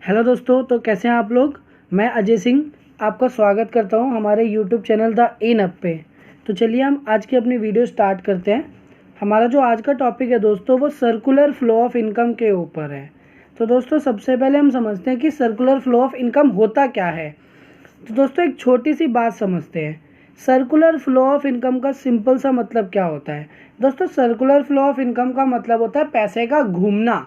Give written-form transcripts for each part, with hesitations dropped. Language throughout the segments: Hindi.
हेलो दोस्तों, तो कैसे हैं आप लोग। मैं अजय सिंह आपका स्वागत करता हूं हमारे YouTube channel the in up पे। तो चलिए हम आज की अपनी वीडियो स्टार्ट करते हैं। हमारा जो आज का टॉपिक है दोस्तों वो सर्कुलर फ्लो ऑफ इनकम के ऊपर है। तो दोस्तों सबसे पहले हम समझते हैं कि सर्कुलर फ्लो ऑफ इनकम होता क्या है। तो दोस्तों एक छोटी सी बात समझते हैं। सर्कुलर फ्लो ऑफ इनकम का सिंपल सा मतलब क्या होता है। दोस्तों सर्कुलर फ्लो ऑफ इनकम का मतलब होता है पैसे का घूमना।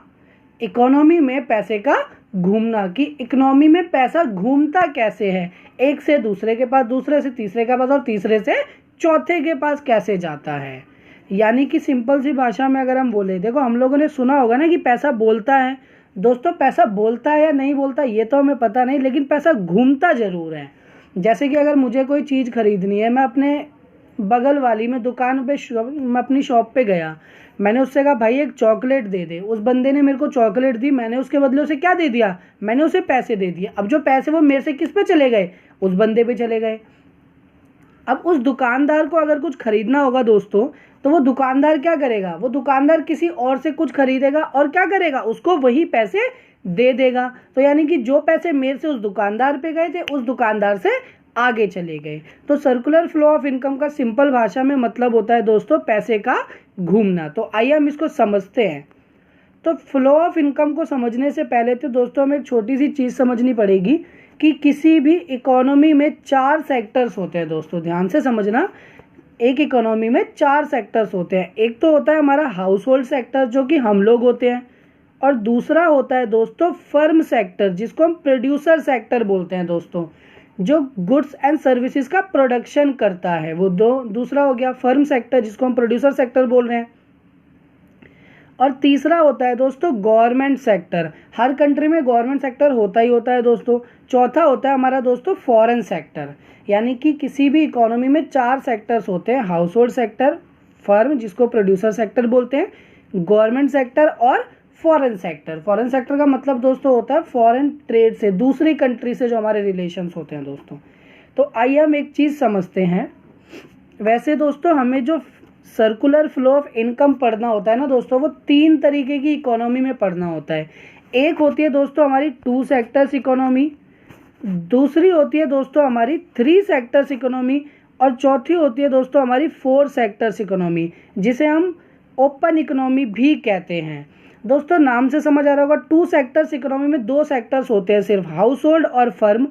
इकोनॉमी में पैसे का घूमना, कि इकोनॉमी में पैसा घूमता कैसे है, एक से दूसरे के पास, दूसरे से तीसरे के पास और तीसरे से चौथे के पास कैसे जाता है। यानी कि सिंपल सी भाषा में अगर हम बोले, देखो हम लोगों ने सुना होगा ना कि पैसा बोलता है। दोस्तों पैसा बोलता है या नहीं बोलता ये तो हमें पता नहीं, लेकिन पैसा घूमता ज़रूर है। जैसे कि अगर मुझे कोई चीज़ खरीदनी है, मैं अपने बगल वाली में दुकान पे मैं अपनी शॉप पे गया, मैंने उससे कहा भाई एक चॉकलेट दे दे। उस बंदे ने मेरे को चॉकलेट दी, मैंने उसके बदले उसे क्या दे दिया, मैंने उसे पैसे दे दिए। अब जो पैसे वो मेरे से किस पे चले गए, उस बंदे पे चले गए। अब उस दुकानदार को अगर कुछ खरीदना होगा दोस्तों, तो वो दुकानदार क्या करेगा, वो दुकानदार किसी और से कुछ खरीदेगा और क्या करेगा, उसको वही पैसे दे देगा। तो यानी कि जो पैसे मेरे से उस दुकानदार पे गए थे, उस दुकानदार से आगे चले गए। तो सर्कुलर फ्लो ऑफ इनकम का सिंपल भाषा में मतलब होता है दोस्तों पैसे का घूमना। तो आइए हम इसको समझते हैं। तो फ्लो ऑफ इनकम को समझने से पहले तो दोस्तों हमें एक छोटी सी चीज़ समझनी पड़ेगी कि किसी भी इकोनॉमी में 4 सेक्टर्स होते हैं। दोस्तों ध्यान से समझना, एक इकोनॉमी में 4 सेक्टर्स होते हैं। एक तो होता है हमारा हाउस होल्ड सेक्टर जो कि हम लोग होते हैं, और दूसरा होता है दोस्तों फर्म सेक्टर जिसको हम प्रोड्यूसर सेक्टर बोलते हैं दोस्तों, जो गुड्स एंड सर्विसेज का प्रोडक्शन करता है। वो दूसरा हो गया फर्म सेक्टर जिसको हम प्रोड्यूसर सेक्टर बोल रहे हैं। और तीसरा होता है दोस्तों गवर्नमेंट सेक्टर। हर कंट्री में गवर्नमेंट सेक्टर होता ही होता है दोस्तों। चौथा होता है हमारा दोस्तों फॉरेन सेक्टर। यानी कि किसी भी इकोनॉमी में 4 सेक्टर्स होते हैं, हाउस होल्ड सेक्टर, फर्म जिसको प्रोड्यूसर सेक्टर बोलते हैं, गवर्नमेंट सेक्टर और फॉरेन सेक्टर। फॉरेन सेक्टर का मतलब दोस्तों होता है फॉरेन ट्रेड से, दूसरी कंट्री से जो हमारे रिलेशंस होते हैं दोस्तों। तो आइए हम एक चीज़ समझते हैं। वैसे दोस्तों हमें जो सर्कुलर फ्लो ऑफ इनकम पढ़ना होता है ना दोस्तों, वो 3 तरीके की इकोनॉमी में पढ़ना होता है। एक होती है दोस्तों हमारी 2 सेक्टर्स इकोनॉमी, दूसरी होती है दोस्तों हमारी 3 सेक्टर्स इकोनॉमी, और चौथी होती है दोस्तों हमारी 4 सेक्टर्स इकोनॉमी, जिसे हम ओपन इकोनॉमी भी कहते हैं। दोस्तों नाम से समझ आ रहा होगा, 2 सेक्टर्स इकोनॉमी में 2 सेक्टर्स होते हैं सिर्फ, हाउस होल्ड और फर्म।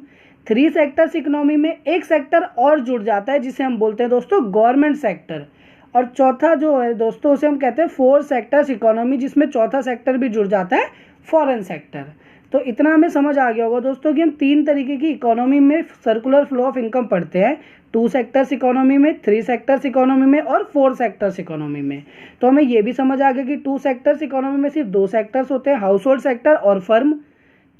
3 सेक्टर्स इकोनॉमी में एक सेक्टर और जुड़ जाता है जिसे हम बोलते हैं दोस्तों गवर्नमेंट सेक्टर, और चौथा जो है दोस्तों उसे हम कहते हैं 4 सेक्टर्स इकोनॉमी, जिसमें चौथा सेक्टर भी जुड़ जाता है फॉरेन सेक्टर। तो इतना हमें समझ आ गया होगा दोस्तों कि हम 3 तरीके की इकोनॉमी में सर्कुलर फ्लो ऑफ इनकम पढ़ते हैं, 2 सेक्टर्स इकोनॉमी में, 3 सेक्टर्स इकोनॉमी में और 4 सेक्टर्स इकोनॉमी में। तो हमें ये भी समझ आ गया कि 2 सेक्टर्स इकोनॉमी में सिर्फ 2 सेक्टर्स होते हैं, हाउस होल्ड सेक्टर और फर्म।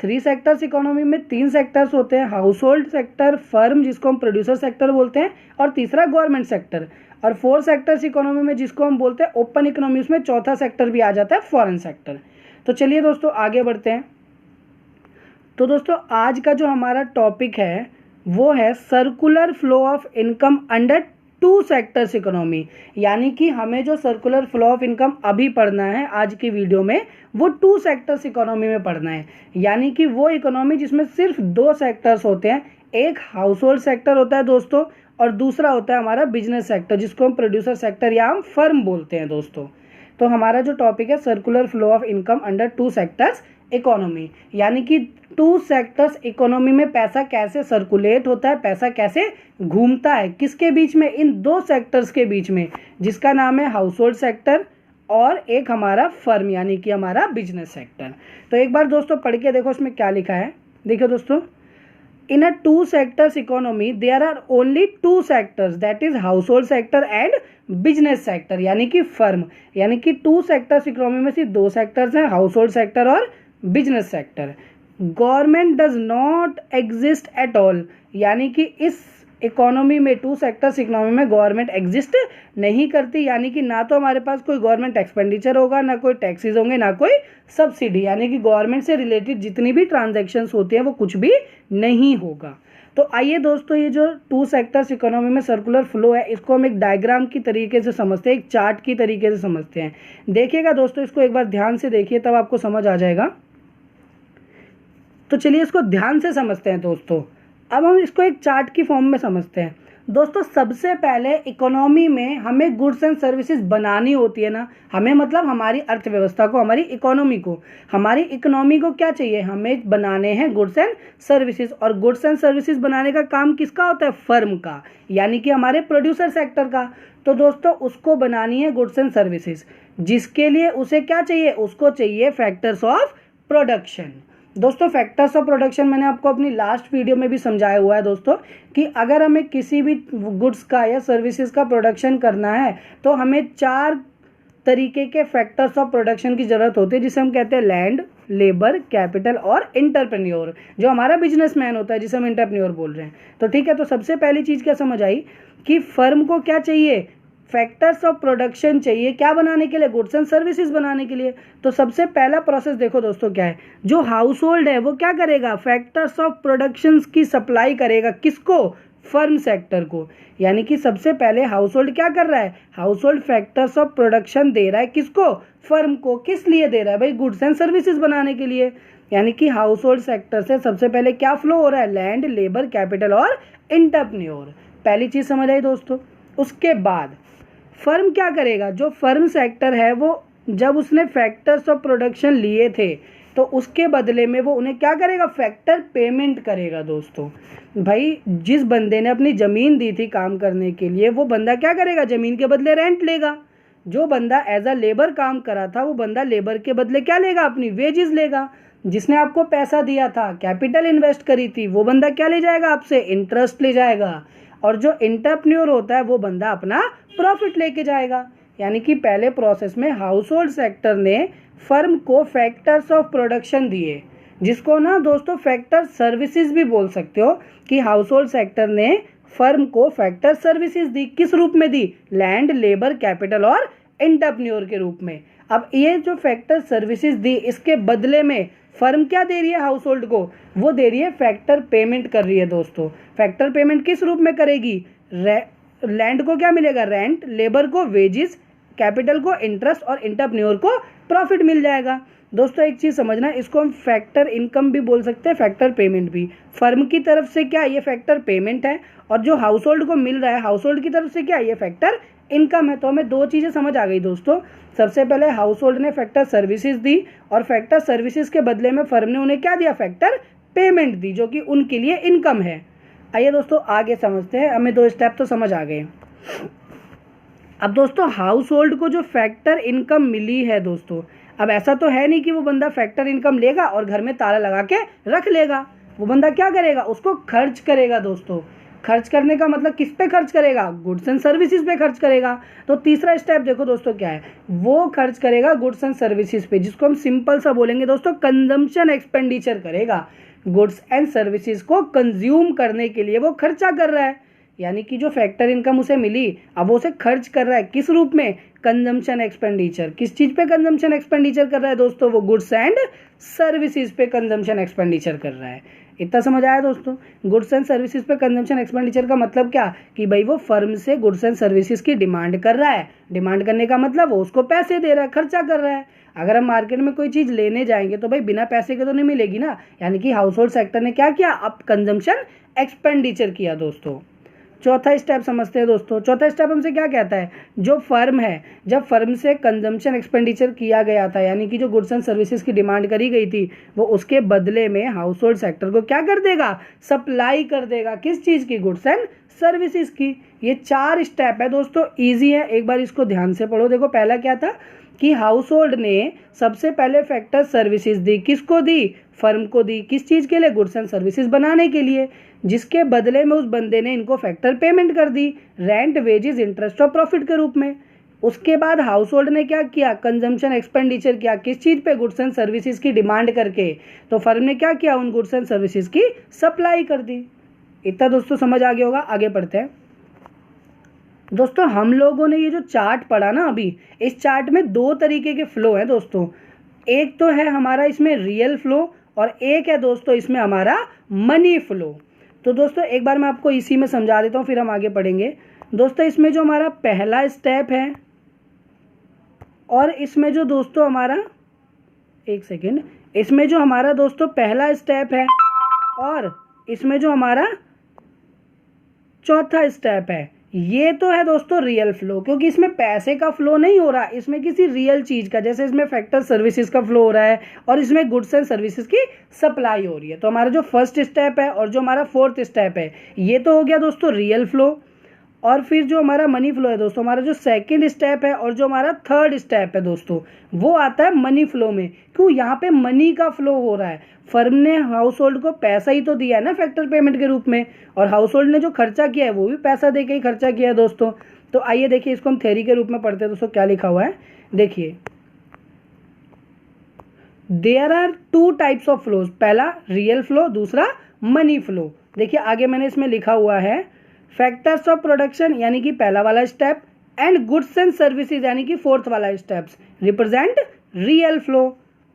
3 सेक्टर्स इकोनॉमी में 3 सेक्टर्स होते हैं, हाउस होल्ड सेक्टर, फर्म जिसको हम प्रोड्यूसर सेक्टर बोलते हैं, और तीसरा गवर्नमेंट सेक्टर। और 4 सेक्टर्स इकोनॉमी में जिसको हम बोलते हैं ओपन इकोनॉमी, उसमें चौथा सेक्टर भी आ जाता है फॉरेन सेक्टर। तो चलिए दोस्तों आगे बढ़ते हैं। तो दोस्तों आज का जो हमारा टॉपिक है वो है circular flow of income under 2 sectors economy. यानी कि हमें जो सर्कुलर फ्लो ऑफ इनकम अभी पढ़ना है आज की वीडियो में, वो 2 सेक्टर्स इकोनॉमी में पढ़ना है। यानी कि वो इकोनॉमी जिसमें सिर्फ 2 सेक्टर्स होते हैं, एक हाउस होल्ड सेक्टर होता है दोस्तों, और दूसरा होता है हमारा बिजनेस सेक्टर जिसको हम प्रोड्यूसर सेक्टर या हम फर्म बोलते हैं दोस्तों। तो हमारा जो टॉपिक है circular flow of income under 2 sectors economy, यानी कि 2 सेक्टर्स इकोनॉमी में पैसा कैसे सर्कुलेट होता है, पैसा कैसे घूमता है, किसके बीच में, इन 2 सेक्टर्स के बीच में, जिसका नाम है हाउस होल्ड सेक्टर और एक हमारा फर्म यानी कि हमारा बिजनेस सेक्टर। तो एक बार दोस्तों पढ़ के देखो इसमें क्या लिखा है। देखो दोस्तों, in a 2 sectors economy there are only 2 sectors, that is household sector and business sector, यानी कि फर्म। यानी कि 2 sectors economy में सिर्फ 2 sectors हैं, हाउस होल्ड सेक्टर और business sector. Government does not exist at all, यानी कि इस इकोनॉमी में 2 सेक्टर्स इकोनॉमी में गवर्नमेंट एग्जिस्ट नहीं करती। यानी कि ना तो हमारे पास कोई गवर्नमेंट एक्सपेंडिचर होगा, ना कोई टैक्सेस होंगे, ना कोई सब्सिडी, यानी कि गवर्नमेंट से रिलेटेड जितनी भी ट्रांजैक्शंस होती हैं वो कुछ भी नहीं होगा। तो आइए दोस्तों ये जो 2 सेक्टर्स इकोनॉमी में सर्कुलर फ्लो है इसको हम एक डायग्राम की तरीके से समझते हैं, एक चार्ट की तरीके से समझते हैं। देखिएगा दोस्तों, इसको एक बार ध्यान से देखिए तब आपको समझ आ जाएगा। तो चलिए इसको ध्यान से समझते हैं दोस्तों। अब हम इसको एक चार्ट की फॉर्म में समझते हैं दोस्तों। सबसे पहले इकोनॉमी में हमें गुड्स एंड सर्विसेज बनानी होती है ना, हमें मतलब हमारी अर्थव्यवस्था को, हमारी इकोनॉमी को, हमारी इकोनॉमी को क्या चाहिए, हमें बनाने हैं गुड्स एंड सर्विसेज। और गुड्स एंड सर्विसेज बनाने का काम किसका होता है, फर्म का, यानी कि हमारे प्रोड्यूसर सेक्टर का। तो दोस्तों उसको बनानी है गुड्स एंड सर्विसेज, जिसके लिए उसे क्या चाहिए, उसको चाहिए फैक्टर्स ऑफ प्रोडक्शन। दोस्तों फैक्टर्स ऑफ प्रोडक्शन मैंने आपको अपनी लास्ट वीडियो में भी समझाया हुआ है दोस्तों, कि अगर हमें किसी भी गुड्स का या सर्विसेज का प्रोडक्शन करना है तो हमें 4 तरीके के फैक्टर्स ऑफ प्रोडक्शन की ज़रूरत होती है, जिसे हम कहते हैं लैंड, लेबर, कैपिटल और इंटरप्रेन्योर। जो हमारा बिजनेसमैन होता है जिसे हम इंटरप्रेन्योर बोल रहे हैं। तो ठीक है, तो सबसे पहली चीज़ क्या समझ आई कि फर्म को क्या चाहिए, फैक्टर्स ऑफ प्रोडक्शन चाहिए। क्या बनाने के लिए, गुड्स एंड सर्विसेज बनाने के लिए। तो सबसे पहला प्रोसेस देखो दोस्तों क्या है, जो हाउस होल्ड है वो क्या करेगा, फैक्टर्स ऑफ प्रोडक्शन की सप्लाई करेगा, किसको, फर्म सेक्टर को। यानी कि सबसे पहले हाउस होल्ड क्या कर रहा है, household factors of production दे रहा है, किसको, फर्म को। किस लिए दे रहा है भाई, गुड्स एंड सर्विसेज बनाने के लिए। यानी कि हाउस होल्ड सेक्टर से सबसे पहले क्या फ्लो हो रहा है, लैंड, लेबर, कैपिटल और इंटरप्रेन्योर। पहली चीज समझ आई दोस्तों। उसके बाद फर्म क्या करेगा, जो फर्म सेक्टर है वो जब उसने फैक्टर्स ऑफ प्रोडक्शन लिए थे तो उसके बदले में वो उन्हें क्या करेगा, फैक्टर पेमेंट करेगा। दोस्तों भाई जिस बंदे ने अपनी ज़मीन दी थी काम करने के लिए, वो बंदा क्या करेगा, ज़मीन के बदले रेंट लेगा। जो बंदा एज अ लेबर काम करा था वो बंदा लेबर के बदले क्या लेगा, अपनी वेजेस लेगा। जिसने आपको पैसा दिया था, कैपिटल इन्वेस्ट करी थी, वो बंदा क्या ले जाएगा आपसे, इंटरेस्ट ले जाएगा। और जो इंटरप्रेन्योर होता है वो बंदा अपना प्रॉफिट लेके जाएगा। यानी कि पहले प्रोसेस में हाउस होल्ड सेक्टर ने फर्म को फैक्टर्स ऑफ प्रोडक्शन दिए, जिसको ना दोस्तों फैक्टर सर्विसेज भी बोल सकते हो, कि हाउस होल्ड सेक्टर ने फर्म को फैक्टर सर्विसेज दी। किस रूप में दी, लैंड, लेबर, कैपिटल और इंटरप्रेन्योर के रूप में। अब ये जो फैक्टर सर्विसेज दी, इसके बदले में फर्म क्या दे रही है हाउस होल्ड को, वो दे रही है फैक्टर पेमेंट कर रही है। दोस्तों फैक्टर पेमेंट किस रूप में करेगी, लैंड को क्या मिलेगा, रेंट, लेबर को वेजेस, कैपिटल को इंटरेस्ट और इंटरप्रेन्योर को प्रॉफिट मिल जाएगा। दोस्तों एक चीज़ समझना, इसको हम फैक्टर इनकम भी बोल सकते हैं, फैक्टर पेमेंट भी। फर्म की तरफ से क्या, ये फैक्टर पेमेंट है, और जो हाउस होल्ड को मिल रहा है हाउस होल्ड की तरफ से क्या, ये फैक्टर इनकम है। तो हमें 2 चीज़ें समझ आ गई दोस्तों। सबसे पहले हाउस होल्ड ने फैक्टर सर्विसेज दी, और फैक्टर सर्विसेज के बदले में फर्म ने उन्हें क्या दिया, फैक्टर पेमेंट दी, जो कि उनके लिए इनकम है। आइए दोस्तों आगे समझते हैं, हमें 2 स्टेप तो समझ आ गए। अब दोस्तों हाउस होल्ड को जो फैक्टर इनकम मिली है दोस्तों, अब ऐसा तो है नहीं कि वो बंदा फैक्टर इनकम लेगा और घर में ताला लगा के रख लेगा। वो बंदा क्या करेगा, उसको खर्च करेगा। दोस्तों खर्च करने का मतलब किस पे खर्च करेगा, गुड्स एंड सर्विसेज पे खर्च करेगा। तो तीसरा स्टेप देखो दोस्तों क्या है, वो खर्च करेगा गुड्स एंड सर्विसेज पे, जिसको हम सिंपल सा बोलेंगे दोस्तों कंजम्पशन एक्सपेंडिचर करेगा। गुड्स एंड सर्विसेज को कंज्यूम करने के लिए वो खर्चा कर रहा है। यानी कि जो फैक्टर इनकम उसे मिली, अब वो उसे खर्च कर रहा है, किस रूप में, कंजम्पशन एक्सपेंडिचर। किस चीज़ पे कंजम्पशन एक्सपेंडिचर कर रहा है दोस्तों, वो गुड्स एंड सर्विसेज पे कंजम्पशन एक्सपेंडिचर कर रहा है। इतना समझ आया दोस्तों। गुड्स एंड सर्विसेज पे कंजम्पशन एक्सपेंडिचर का मतलब क्या, कि भाई वो फर्म से गुड्स एंड सर्विसेज की डिमांड कर रहा है। डिमांड करने का मतलब वो उसको पैसे दे रहा है, खर्चा कर रहा है। अगर हम मार्केट में कोई चीज़ लेने जाएंगे तो भाई बिना पैसे के तो नहीं मिलेगी ना। यानी कि हाउस होल्ड सेक्टर ने क्या किया, अब कंजम्पशन एक्सपेंडिचर किया। दोस्तों चौथा स्टेप समझते हैं दोस्तों। चौथा स्टेप हमसे क्या कहता है, जो फर्म है, जब फर्म से कंजम्पशन एक्सपेंडिचर किया गया था, यानी कि जो गुड्स एंड सर्विसेज की डिमांड करी गई थी, वो उसके बदले में हाउस होल्ड सेक्टर को क्या कर देगा, सप्लाई कर देगा। किस चीज़ की, गुड्स एंड सर्विसेज की। ये 4 स्टेप है दोस्तों, ईजी है, एक बार इसको ध्यान से पढ़ो। देखो पहला क्या था कि हाउस होल्ड ने सबसे पहले फैक्टर सर्विसेज दी, किसको दी, फर्म को दी। किस चीज़ के लिए, गुड्स एंड सर्विसेज बनाने के लिए, जिसके बदले में उस बंदे ने इनको फैक्टर पेमेंट कर दी, रेंट, वेजेस, इंटरेस्ट और प्रॉफिट के रूप में। उसके बाद हाउस होल्ड ने क्या किया, कंजम्पशन एक्सपेंडिचर किया, किस चीज़ पे, गुड्स एंड सर्विसेज की डिमांड करके। तो फर्म ने क्या किया, उन गुड्स एंड सर्विसेज की सप्लाई कर दी। इतना दोस्तों समझ आ गया होगा। आगे बढ़ते हैं दोस्तों। हम लोगों ने ये जो चार्ट पढ़ा ना अभी, इस चार्ट में 2 तरीके के फ्लो हैं दोस्तों। एक तो है हमारा इसमें रियल फ्लो, और एक है दोस्तों इसमें हमारा मनी फ्लो। तो दोस्तों एक बार मैं आपको इसी में समझा देता हूँ, फिर हम आगे पढ़ेंगे। दोस्तों इसमें जो हमारा पहला स्टेप है, और इसमें जो दोस्तों हमारा, एक सेकेंड, इसमें जो हमारा दोस्तों पहला स्टेप है और इसमें जो हमारा चौथा स्टेप है, ये तो है दोस्तों रियल फ्लो, क्योंकि इसमें पैसे का फ्लो नहीं हो रहा, इसमें किसी रियल चीज़ का, जैसे इसमें फैक्टर सर्विसेज का फ्लो हो रहा है और इसमें गुड्स एंड सर्विसेज की सप्लाई हो रही है। तो हमारा जो फर्स्ट स्टेप है और जो हमारा फोर्थ स्टेप है, ये तो हो गया दोस्तों रियल फ्लो। और फिर जो हमारा मनी फ्लो है दोस्तों, हमारा जो सेकंड स्टेप है और जो हमारा थर्ड स्टेप है दोस्तों, वो आता है मनी फ्लो में। क्यों? यहाँ पे मनी का फ्लो हो रहा है। फर्म ने हाउस होल्ड को पैसा ही तो दिया है ना फैक्टर पेमेंट के रूप में, और हाउस होल्ड ने जो खर्चा किया है वो भी पैसा दे के ही खर्चा किया है दोस्तों। तो आइए देखिए, इसको हम थ्योरी के रूप में पढ़ते हैं दोस्तों। क्या लिखा हुआ है देखिए, there are two types of flows, पहला रियल फ्लो, दूसरा मनी फ्लो। देखिए आगे मैंने इसमें लिखा हुआ है फैक्टर्स ऑफ प्रोडक्शन यानी कि पहला वाला step, and goods and services यानी कि फोर्थ वाला स्टेप्स रिप्रेजेंट रियल फ्लो,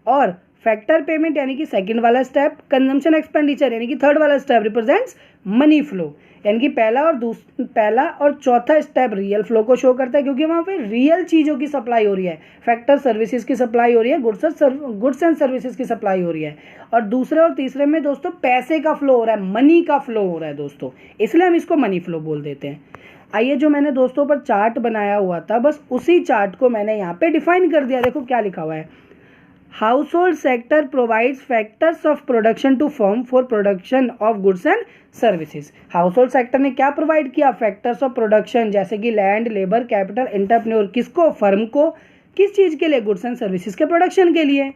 और फैक्टर पेमेंट यानी कि सेकंड वाला स्टेप, कंजम्पशन एक्सपेंडिचर यानी कि थर्ड वाला स्टेप रिप्रेजेंट्स मनी फ्लो। यानी कि पहला और चौथा स्टेप रियल फ्लो को शो करता है, क्योंकि वहाँ पे रियल चीज़ों की सप्लाई हो रही है, फैक्टर सर्विसेज की सप्लाई हो रही है, गुड्स एंड सर्विसेज की सप्लाई हो रही है। और दूसरे और तीसरे में दोस्तों पैसे का फ्लो हो रहा है, मनी का फ्लो हो रहा है दोस्तों, इसलिए हम इसको मनी फ्लो बोल देते हैं। आइए, जो मैंने दोस्तों पर चार्ट बनाया हुआ था, बस उसी चार्ट को मैंने यहाँ पे डिफाइन कर दिया। देखो क्या लिखा हुआ है, household sector provides factors of production to firm for production of goods and services. Household sector ने क्या प्रोवाइड किया? फैक्टर्स ऑफ प्रोडक्शन, जैसे कि लैंड, लेबर, कैपिटल, एंटरप्रेन्योर। किसको? फर्म को। किस चीज़ के लिए? गुड्स एंड सर्विसेज के प्रोडक्शन के लिए।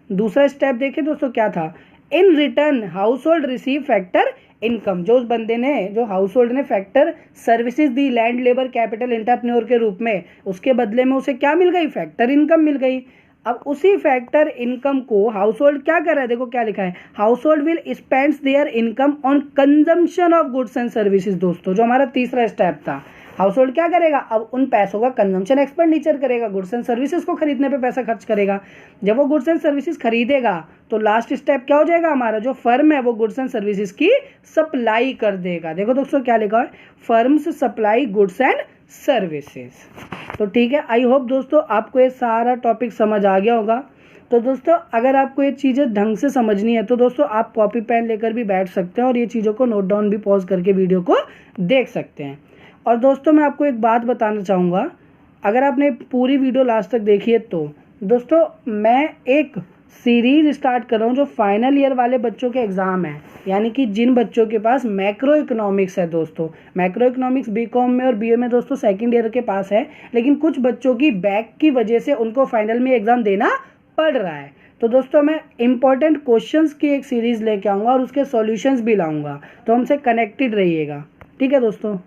दूसरा स्टेप देखें दोस्तों क्या था, in return household receive factor income. जो उस बंदे ने, जो हाउस होल्ड ने factor services the land, labour, capital, entrepreneur के रूप में, उसके बदले में उसे क्या मिल गई? फैक्टर इनकम मिल गई। अब उसी फैक्टर इनकम को हाउस होल्ड क्या कर रहा है, देखो क्या लिखा है, house hold will spends there income on consumption of goods and services. दोस्तों जो हमारा तीसरा स्टेप था, हाउस होल्ड क्या करेगा? अब उन पैसों का कंजम्पशन एक्सपेंडिचर करेगा, गुड्स एंड सर्विसेज को खरीदने पे पैसा खर्च करेगा। जब वो गुड्स एंड सर्विसेज खरीदेगा तो लास्ट स्टेप क्या हो जाएगा हमारा, जो फर्म है वो गुड्स एंड सर्विसेज की सप्लाई कर देगा। देखो दोस्तों क्या लिखा है, firms supply goods and services. तो ठीक है, आई होप दोस्तों आपको ये सारा टॉपिक समझ आ गया होगा। तो दोस्तों अगर आपको ये चीज़ें ढंग से समझनी है तो दोस्तों आप कॉपी पेन लेकर भी बैठ सकते हैं और ये चीज़ों को नोट डाउन भी पॉज करके वीडियो को देख सकते हैं। और दोस्तों मैं आपको एक बात बताना चाहूँगा, अगर आपने पूरी वीडियो लास्ट तक देखी है तो दोस्तों मैं एक सीरीज स्टार्ट कर रहा हूँ जो फाइनल ईयर वाले बच्चों के एग्ज़ाम है, यानी कि जिन बच्चों के पास मैक्रो इकोनॉमिक्स है दोस्तों, मैक्रो इकोनॉमिक्स बीकॉम में और बीए में दोस्तों सेकंड ईयर के पास है, लेकिन कुछ बच्चों की बैक की वजह से उनको फाइनल में एग्ज़ाम देना पड़ रहा है। तो दोस्तों मैं इंपॉर्टेंट क्वेश्चंस की एक सीरीज़ लेके आऊँगा और उसके सॉल्यूशंस भी लाऊँगा, तो हमसे कनेक्टेड रहिएगा। ठीक है दोस्तों।